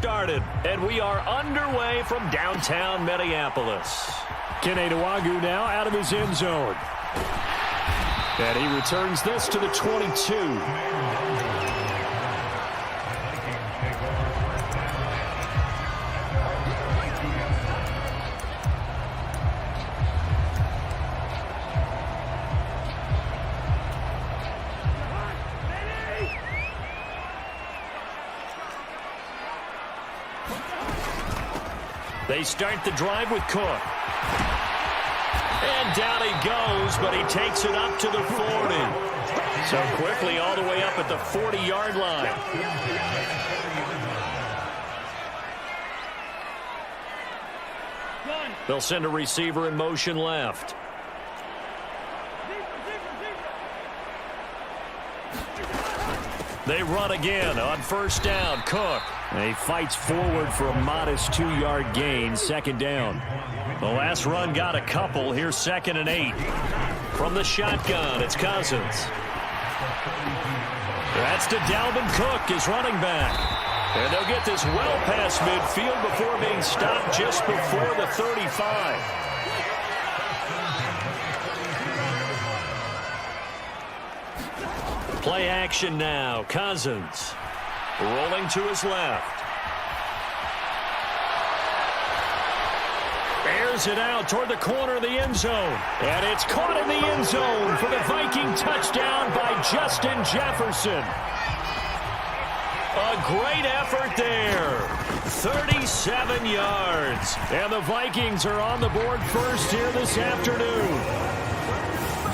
started, and we are underway from downtown Minneapolis. Keneduagu now out of his end zone. And he returns this to the 22. They start the drive with Cook. And down he goes, but he takes it up to the 40. So quickly all the way up at the 40-yard line. They'll send a receiver in motion left. They run again on first down. Cook. And he fights forward for a modest 2-yard gain, second down. The last run got a couple. Here's 2nd and 8. From the shotgun, it's Cousins. That's to Dalvin Cook, his running back. And they'll get this well past midfield before being stopped just before the 35. Play action now. Cousins rolling to his left. Airs it out toward the corner of the end zone. And it's caught in the end zone for the Viking touchdown by Justin Jefferson. A great effort there. 37 yards. And the Vikings are on the board first here this afternoon.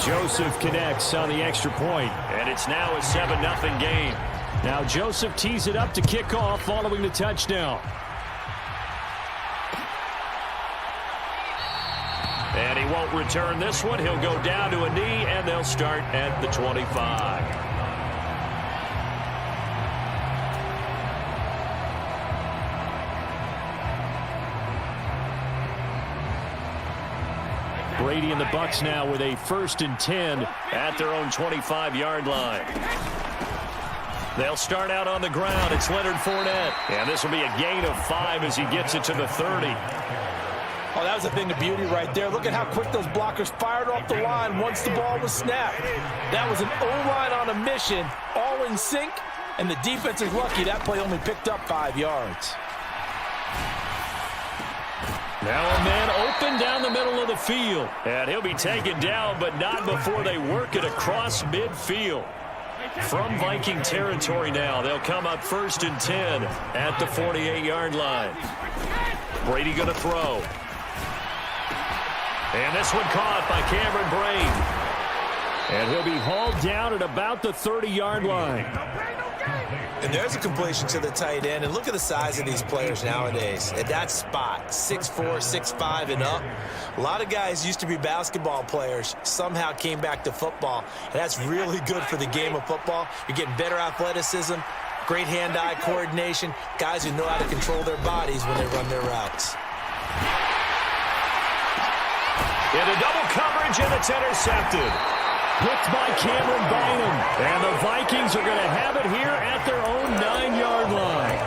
Joseph connects on the extra point. And it's now a 7-0 game. Now Joseph tees it up to kick off following the touchdown. And he won't return this one. He'll go down to a knee, and they'll start at the 25. Brady and the Bucks now with a 1st and 10 at their own 25-yard line. They'll start out on the ground. It's Leonard Fournette. And this will be a gain of 5 as he gets it to the 30. Oh, that was a thing of beauty right there. Look at how quick those blockers fired off the line once the ball was snapped. That was an O-line on a mission, all in sync, and the defense is lucky that play only picked up 5 yards. Now a man open down the middle of the field. And he'll be taken down, but not before they work it across midfield. From Viking territory now, they'll come up 1st and 10 at the 48-yard line. Brady going to throw. And this one caught by Cameron Brate. And he'll be hauled down at about the 30-yard line. And there's a completion to the tight end. And look at the size of these players nowadays. At that spot, 6'4", 6'5", and up. A lot of guys used to be basketball players, somehow came back to football. And that's really good for the game of football. You're getting better athleticism, great hand-eye coordination, guys who know how to control their bodies when they run their routes. Into double coverage, and it's intercepted. Picked by Cameron Bynum. And the Vikings are going to have it here at their own 9-yard line.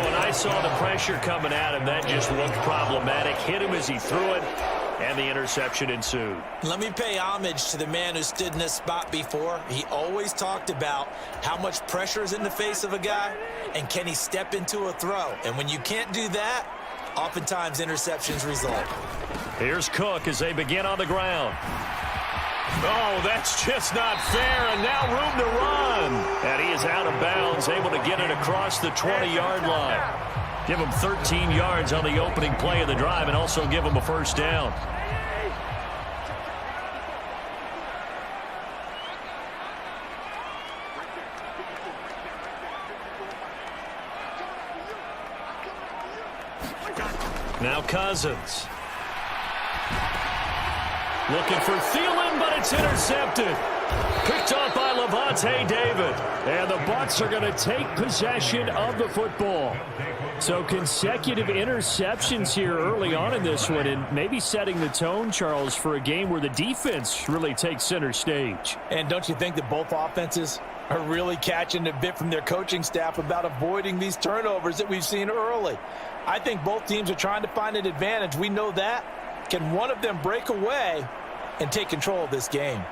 When I saw the pressure coming at him, that just looked problematic. Hit him as he threw it, and the interception ensued. Let me pay homage to the man who stood in this spot before. He always talked about how much pressure is in the face of a guy, and can he step into a throw. And when you can't do that, oftentimes interceptions result. Here's Cook as they begin on the ground. Oh, that's just not fair, and now room to run. And he is out of bounds, able to get it across the 20-yard line. Give him 13 yards on the opening play of the drive and also give him a first down. Now Cousins. Looking for Thielen, but it's intercepted. Picked off by Levante David. And the Bucks are going to take possession of the football. So consecutive interceptions here early on in this one, and maybe setting the tone, Charles, for a game where the defense really takes center stage. And don't you think that both offenses are really catching a bit from their coaching staff about avoiding these turnovers that we've seen early. I think both teams are trying to find an advantage. We know that. Can one of them break away and take control of this game?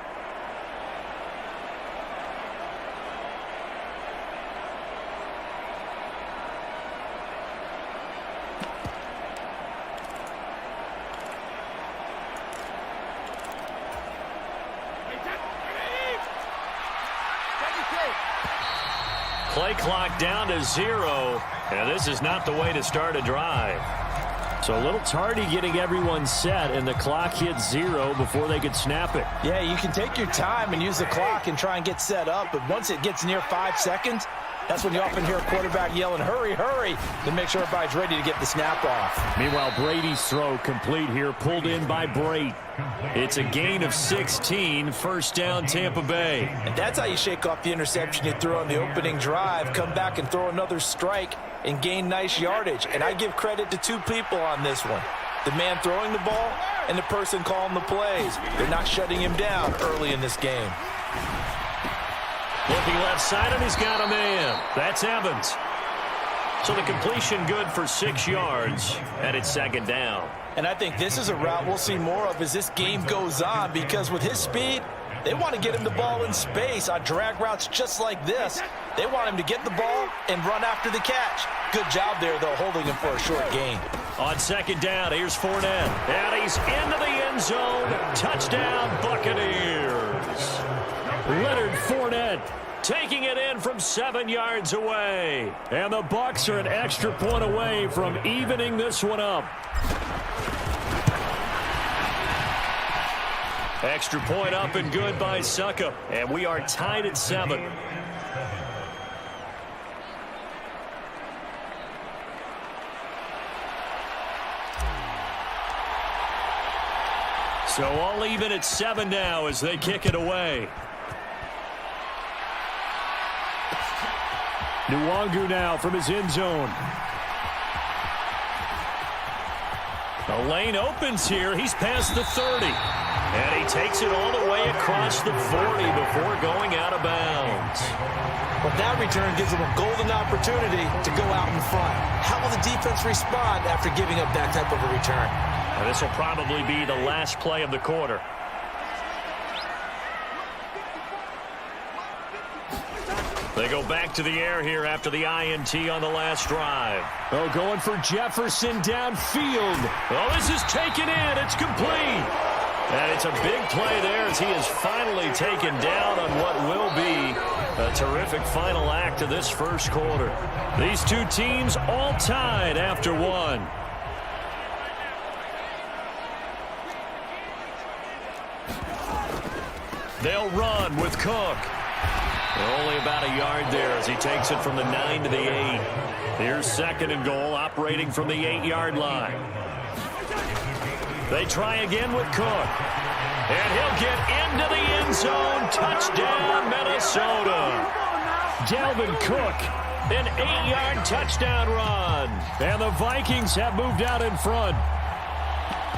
Play clock down to 0, and this is not the way to start a drive. So a little tardy getting everyone set, and the clock hits 0 before they could snap it. Yeah, you can take your time and use the clock and try and get set up, but once it gets near 5 seconds, that's when you often hear a quarterback yelling, hurry, hurry, to make sure everybody's ready to get the snap off. Meanwhile, Brady's throw complete here, pulled in by Brate. It's a gain of 16, first down Tampa Bay. And that's how you shake off the interception you threw on the opening drive, come back and throw another strike and gain nice yardage. And I give credit to two people on this one. The man throwing the ball and the person calling the plays. They're not shutting him down early in this game. Looking left side, and he's got a man. That's Evans. So the completion good for 6 yards, and it's second down. And I think this is a route we'll see more of as this game goes on, because with his speed, they want to get him the ball in space on drag routes just like this. They want him to get the ball and run after the catch. Good job there, though, holding him for a short gain. On second down, here's Fournette. And he's into the end zone. Touchdown, Buccaneers. Leonard Fournette taking it in from 7 yards away. And the Bucks are an extra point away from evening this one up. Extra point up and good by Suckup. And we are tied at 7. So all even at 7 now as they kick it away. Nwangu now from his end zone. The lane opens here. He's past the 30. And he takes it all the way across the 40 before going out of bounds. But that return gives them a golden opportunity to go out in front. How will the defense respond after giving up that type of a return? And this will probably be the last play of the quarter. They go back to the air here after the INT on the last drive. Oh, going for Jefferson downfield. Oh, this is taken in. It's complete. And it's a big play there as he is finally taken down on what will be a terrific final act of this first quarter. These two teams all tied after one. They'll run with Cook. Only about a yard there as he takes it from the 9 to the 8. Here's second and goal, operating from the 8-yard line. They try again with Cook. And he'll get into the end zone. Touchdown, Minnesota. Dalvin Cook. An 8-yard touchdown run. And the Vikings have moved out in front.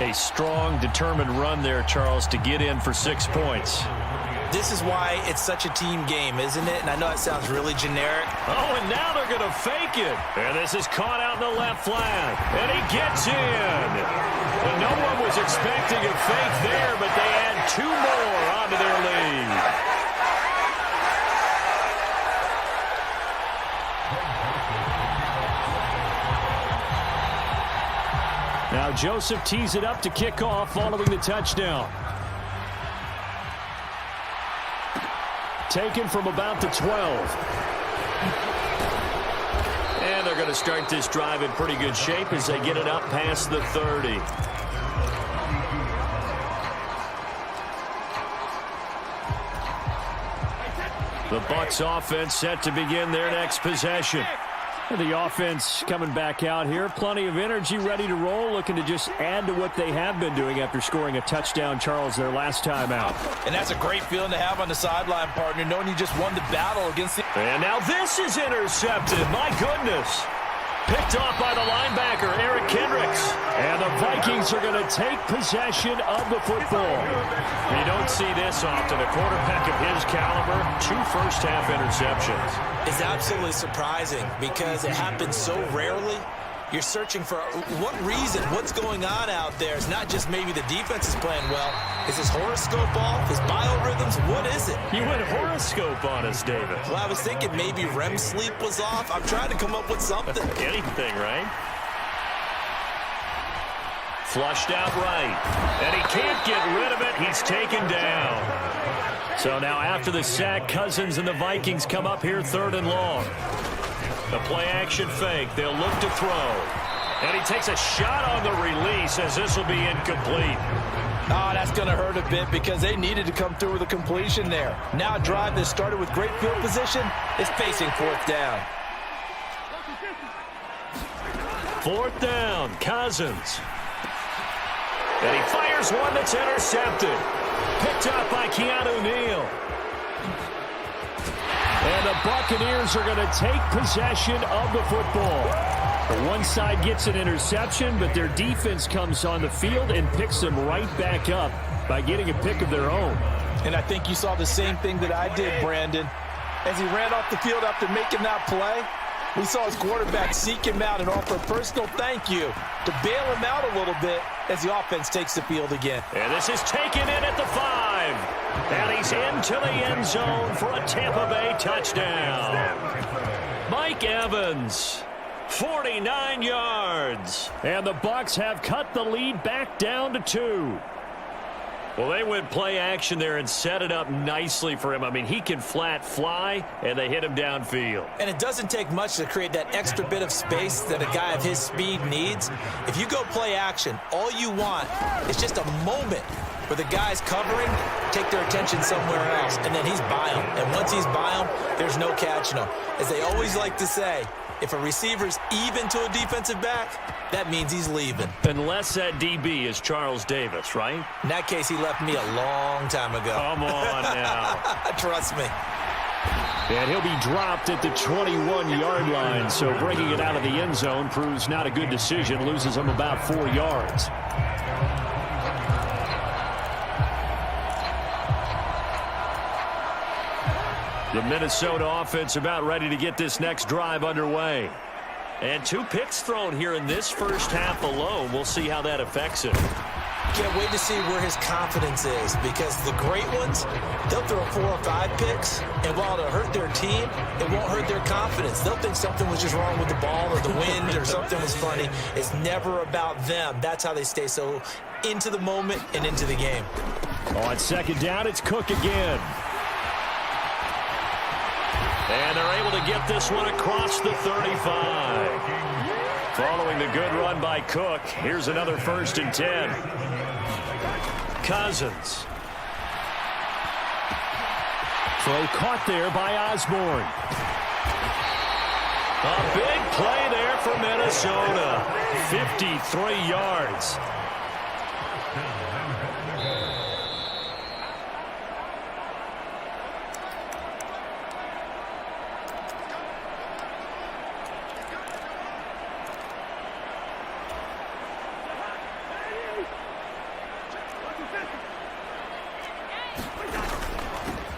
A strong, determined run there, Charles, to get in for 6 points. This is why it's such a team game, isn't it? And I know it sounds really generic. Oh, and now they're going to fake it. And this is caught out in the left flat. And he gets in. And no one was expecting a fake there, but they add 2 more onto their lead. Now Joseph tees it up to kick off following the touchdown. Taken from about the 12. And they're going to start this drive in pretty good shape as they get it up past the 30. The Bucks offense set to begin their next possession. And the offense coming back out here. Plenty of energy, ready to roll, looking to just add to what they have been doing after scoring a touchdown, Charles, their last time out. And that's a great feeling to have on the sideline, partner, knowing you just won the battle against the... And now this is intercepted. My goodness. Picked off by the linebacker, Eric Kendricks. And the Vikings are going to take possession of the football. You don't see this often. A quarterback of his caliber, 2 first-half interceptions. It's absolutely surprising because it happens so rarely. You're searching for what reason, what's going on out there. It's not just maybe the defense is playing well. Is his horoscope off? His biorhythms? What is it? You went horoscope on us, David. Well, I was thinking maybe REM sleep was off. I'm trying to come up with something. Anything, right? Flushed out right. And he can't get rid of it. He's taken down. So now after the sack, Cousins and the Vikings come up here 3rd and long. The play-action fake. They'll look to throw. And he takes a shot on the release as this will be incomplete. Oh, that's going to hurt a bit because they needed to come through with a completion there. Now a drive that started with great field position is facing 4th down. 4th down, Cousins. And he fires one that's intercepted. Picked up by Keanu Neal. And the Buccaneers are going to take possession of the football. One side gets an interception, but their defense comes on the field and picks them right back up by getting a pick of their own. And I think you saw the same thing that I did, Brandon. As he ran off the field after making that play, we saw his quarterback seek him out and offer a personal thank you to bail him out a little bit as the offense takes the field again. And this is taken in at the 5. And he's into the end zone for a Tampa Bay touchdown. Mike Evans, 49 yards. And the Bucks have cut the lead back down to 2. Well, they went play action there and set it up nicely for him. I mean, he can flat fly, and they hit him downfield. And it doesn't take much to create that extra bit of space that a guy of his speed needs. If you go play action, all you want is just a moment where the guys covering take their attention somewhere else, and then he's by him. And once he's by him, there's no catching him. As they always like to say, if a receiver's even to a defensive back, that means he's leaving. Unless that DB is Charles Davis, right? In that case, he left me a long time ago. Come on now. Trust me. And he'll be dropped at the 21-yard line, so bringing it out of the end zone proves not a good decision, loses him about 4 yards. The Minnesota offense about ready to get this next drive underway. And 2 picks thrown here in this first half alone. We'll see how that affects him. Can't wait to see where his confidence is, because the great ones, they'll throw 4 or 5 picks, and while it'll hurt their team, it won't hurt their confidence. They'll think something was just wrong with the ball or the wind or something was funny. It's never about them. That's how they stay so into the moment and into the game. On 2nd down, it's Cook again. And they're able to get this one across the 35. Following the good run by Cook, here's another 1st and 10. Cousins. Throw caught there by Osborne. A big play there for Minnesota. 53 yards.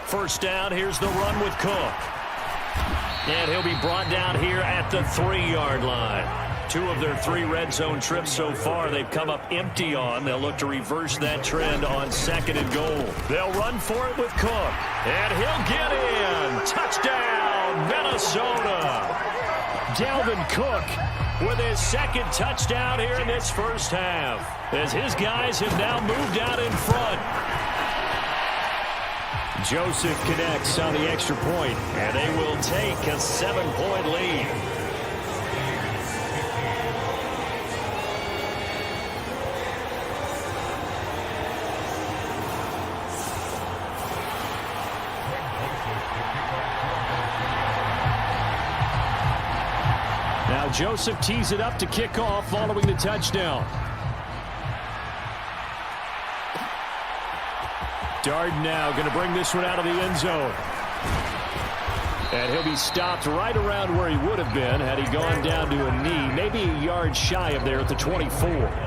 First down, here's the run with Cook. And he'll be brought down here at the 3-yard line. 2 of their 3 red zone trips so far they've come up empty on. They'll look to reverse that trend on 2nd and goal. They'll run for it with Cook. And he'll get in. Touchdown, Minnesota. Dalvin Cook with his 2nd touchdown here in this first half, as his guys have now moved out in front. Joseph connects on the extra point, and they will take a 7-point lead. Now Joseph tees it up to kick off following the touchdown. Darden now going to bring this one out of the end zone. And he'll be stopped right around where he would have been had he gone down to a knee, maybe a yard shy of there at the 24.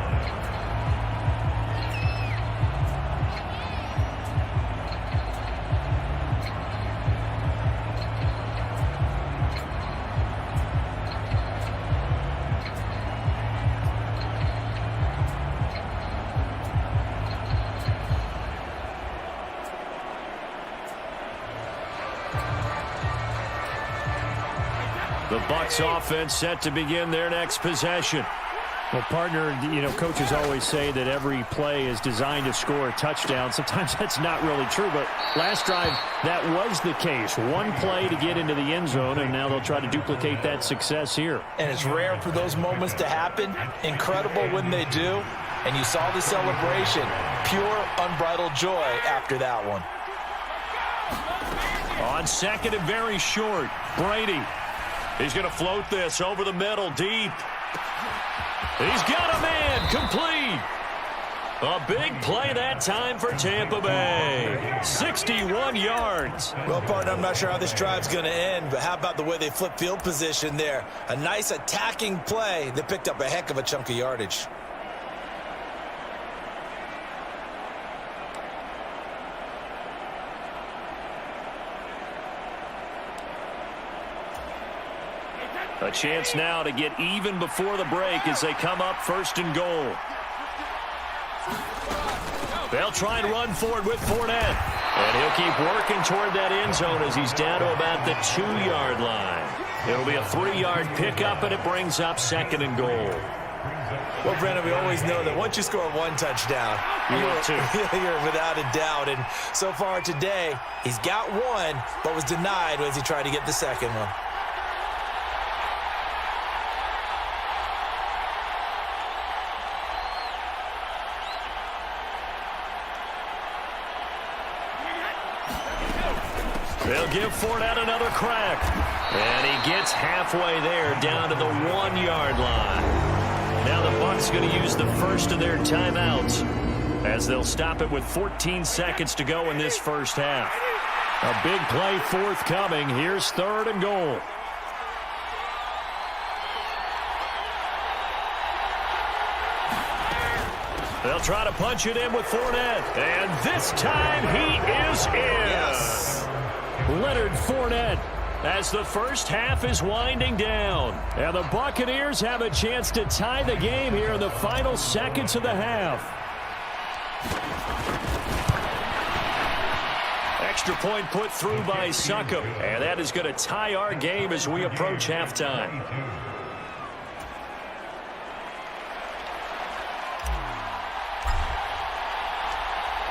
The Bucks offense set to begin their next possession. Well, partner, coaches always say that every play is designed to score a touchdown. Sometimes that's not really true, but last drive, that was the case. One play to get into the end zone, and now they'll try to duplicate that success here. And it's rare for those moments to happen. Incredible when they do. And you saw the celebration. Pure, unbridled joy after that one. On second and very short, Brady. He's going to float this over the middle, deep. He's got a man, complete. A big play that time for Tampa Bay. 61 yards. Well, partner, I'm not sure how this drive's going to end, but how about the way they flip field position there? A nice attacking play that picked up a heck of a chunk of yardage. A chance now to get even before the break as they come up first and goal. They'll try and run forward with Fournette. And he'll keep working toward that end zone as he's down to about the 2-yard line. It'll be a 3-yard pickup, and it brings up second and goal. Well, Brandon, we always know that once you score one touchdown, you're without a doubt. And so far today, he's got one, but was denied as he tried to get the second one. They'll give Fournette another crack. And he gets halfway there, down to the 1-yard line. Now the Bucks going to use the first of their timeouts as they'll stop it with 14 seconds to go in this first half. A big play forthcoming. Here's third and goal. They'll try to punch it in with Fournette. And this time he is in. Yes. Leonard Fournette as the first half is winding down. And the Buccaneers have a chance to tie the game here in the final seconds of the half. Extra point put through by Succop. And that is going to tie our game as we approach halftime.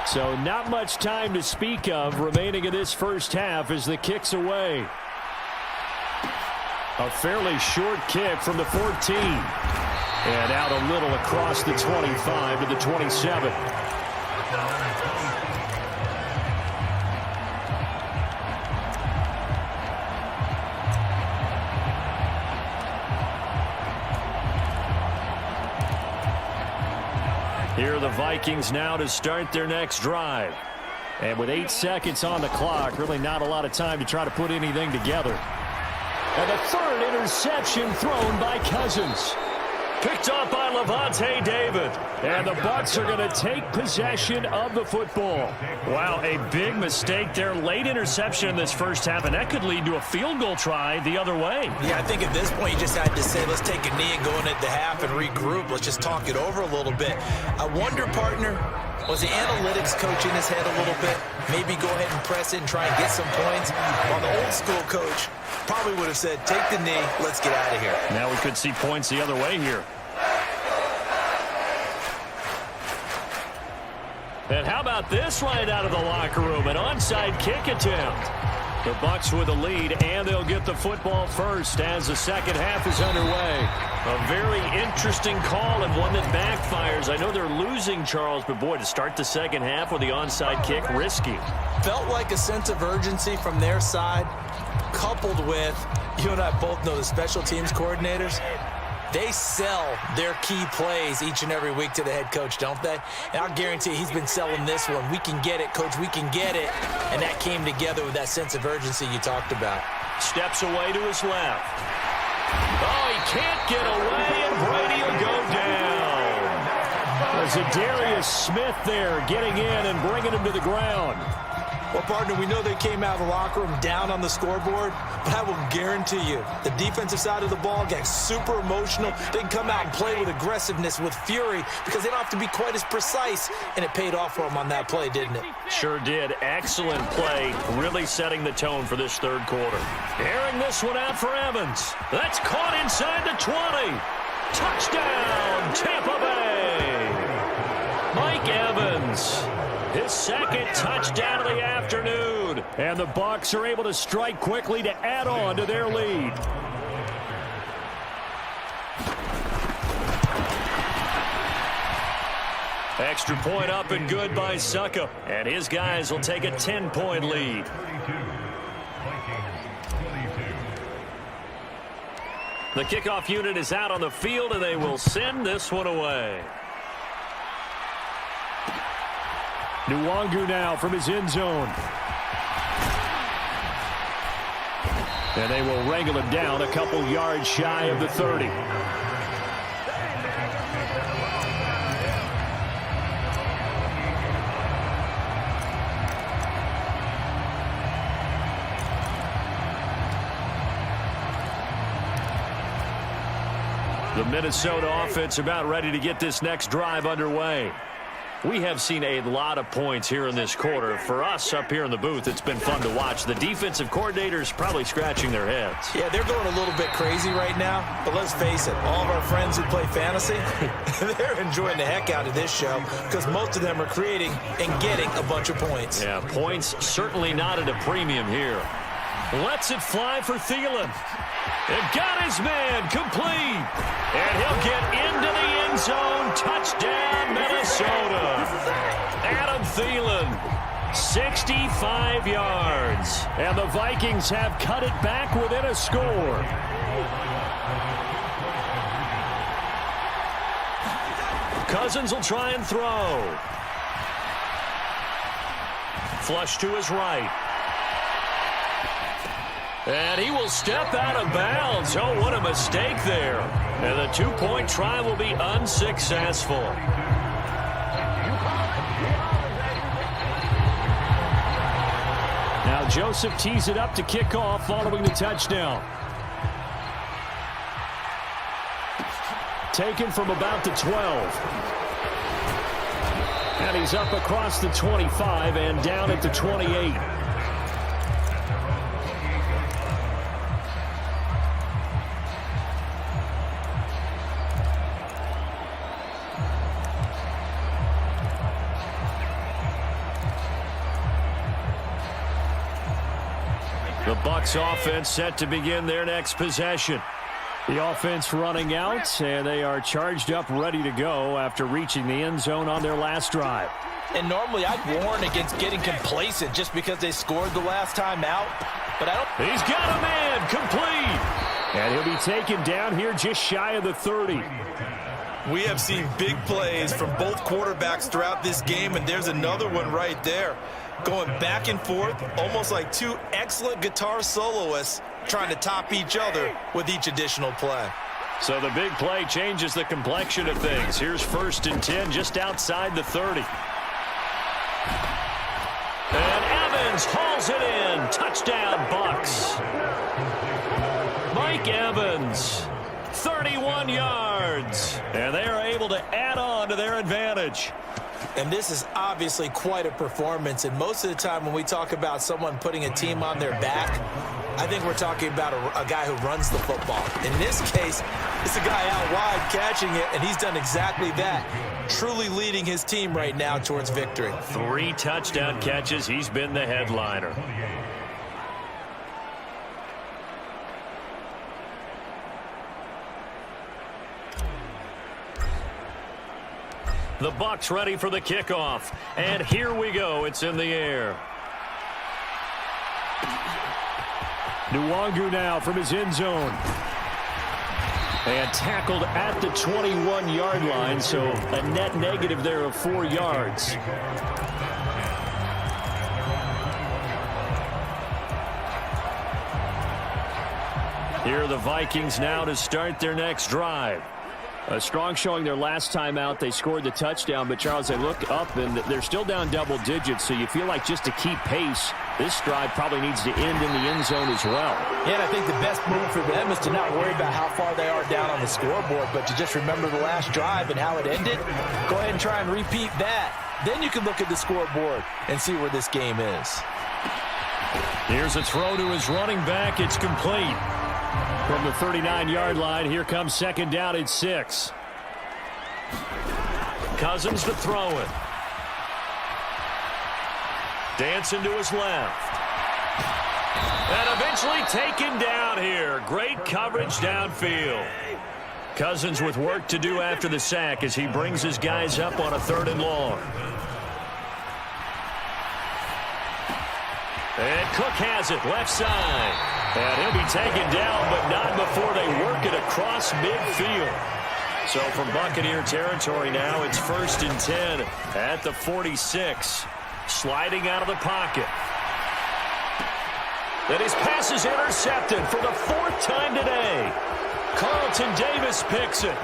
So not much time to speak of remaining in this first half as the kick's away. A fairly short kick from the 14. And out a little across the 25 to the 27. Here are the Vikings now to start their next drive. And with 8 seconds on the clock, really not a lot of time to try to put anything together. And the third interception thrown by Cousins. Picked up by Levante David. And the Bucks are going to take possession of the football. Wow, a big mistake there. Late interception in this first half, and that could lead to a field goal try the other way. Yeah, I think at this point you just had to say, let's take a knee and go in at the half and regroup. Let's just talk it over a little bit. I wonder, partner, was the analytics coach in his head a little bit? Maybe go ahead and press it and try and get some points? While the old school coach probably would have said, take the knee, let's get out of here. Now we could see points the other way here. And how about this right out of the locker room? An onside kick attempt. The Bucks with the lead, and they'll get the football first as the second half is underway. A very interesting call and one that backfires. I know they're losing, Charles, but boy, to start the second half with the onside kick, risky. Felt like a sense of urgency from their side, coupled with, you and I both know the special teams coordinators, they sell their key plays each and every week to the head coach, don't they? And I'll guarantee he's been selling this one. We can get it, coach, we can get it. And that came together with that sense of urgency you talked about. Steps away to his left. Oh, he can't get away, and Brady will go down. There's a Darius Smith there getting in and bringing him to the ground. Well, partner, we know they came out of the locker room down on the scoreboard, but I will guarantee you the defensive side of the ball gets super emotional. They can come out and play with aggressiveness, with fury, because they don't have to be quite as precise, and it paid off for them on that play, didn't it? Sure did. Excellent play, really setting the tone for this third quarter. Airing this one out for Evans. That's caught inside the 20. Touchdown, Tampa Bay. Mike Evans. His second touchdown of the afternoon. And the Bucks are able to strike quickly to add on to their lead. Extra point up and good by Suckup. And his guys will take a 10-point lead. The kickoff unit is out on the field, and they will send this one away. Nwangu now from his end zone. And they will wrangle him down a couple yards shy of the 30. The Minnesota offense about ready to get this next drive underway. We have seen a lot of points here in this quarter. For us up here in the booth, it's been fun to watch. The defensive coordinators probably scratching their heads. Yeah, they're going a little bit crazy right now, but let's face it, all of our friends who play fantasy, they're enjoying the heck out of this show because most of them are creating and getting a bunch of points. Yeah, points certainly not at a premium here. Lets it fly for Thielen. And got his man complete. And he'll get into the end zone. Touchdown, Minnesota. Adam Thielen, 65 yards. And the Vikings have cut it back within a score. Cousins will try and throw. Flush to his right. And he will step out of bounds. Oh, what a mistake there. And the two-point try will be unsuccessful. Now Joseph tees it up to kick off following the touchdown. Taken from about the 12. And he's up across the 25 and down at the 28. The Bucks offense set to begin their next possession. The offense running out, and they are charged up, ready to go after reaching the end zone on their last drive. And normally I'd warn against getting complacent just because they scored the last time out. But I don't. He's got a man complete. And he'll be taken down here just shy of the 30. We have seen big plays from both quarterbacks throughout this game, and there's another one right there. Going back and forth, almost like two excellent guitar soloists trying to top each other with each additional play. So the big play changes the complexion of things. Here's 1st and 10 just outside the 30. And Evans hauls it in. Touchdown, Bucks. Mike Evans, 31 yards. And they are able to add on to their advantage. And this is obviously quite a performance. And most of the time when we talk about someone putting a team on their back, I think we're talking about a guy who runs the football. In this case, it's a guy out wide catching it, and he's done exactly that. Truly leading his team right now towards victory. 3 touchdown catches. He's been the headliner. The Bucks ready for the kickoff. And here we go. It's in the air. Nwangu now from his end zone. And tackled at the 21-yard line, so a net negative there of 4 yards. Here are the Vikings now to start their next drive. A strong showing their last time out. They scored the touchdown, but, Charles, they look up, and they're still down double digits, so you feel like just to keep pace, this drive probably needs to end in the end zone as well. Yeah, and I think the best move for them is to not worry about how far they are down on the scoreboard, but to just remember the last drive and how it ended. Go ahead and try and repeat that. Then you can look at the scoreboard and see where this game is. Here's a throw to his running back. It's complete. From the 39-yard line, here comes second down at 6. Cousins to throw it. Dancing to his left. And eventually taken down here. Great coverage downfield. Cousins with work to do after the sack as he brings his guys up on a 3rd and long. And Cook has it, left side. And he'll be taken down, but not before they work it across midfield. So from Buccaneer territory now, it's 1st and 10 at the 46. Sliding out of the pocket. And his pass is intercepted for the 4th time today. Carlton Davis picks it.